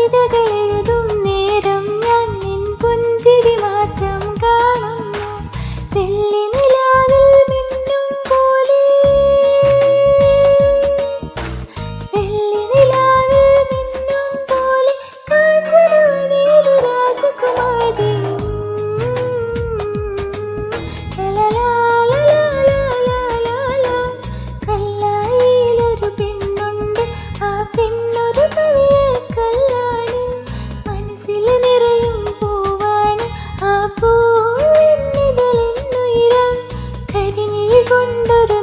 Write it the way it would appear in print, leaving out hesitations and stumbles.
കവിതകളെഴുതും നേരം ഞാൻ നിൻ പുഞ്ചിരി മാത്രം കാണുന്നു. വെള്ളി നിലാവിൽ മിന്നും പോലെ, വെള്ളി നിലാവിൽ മിന്നും പോലെ കാഞ്ചനവനിയിലെ രാജകുമാരി. കല്ലായിലൊരു പെണ്ണുണ്ട്, ആ പെണ്ണൊരു കവിളക്കല്ലാണ്. മനസ്സിൽ നിറയും പൂവാണ്, ആ പൂവിന്നിതലെന്നുയരാം. കരിമിഴി കൊണ്ടൊരു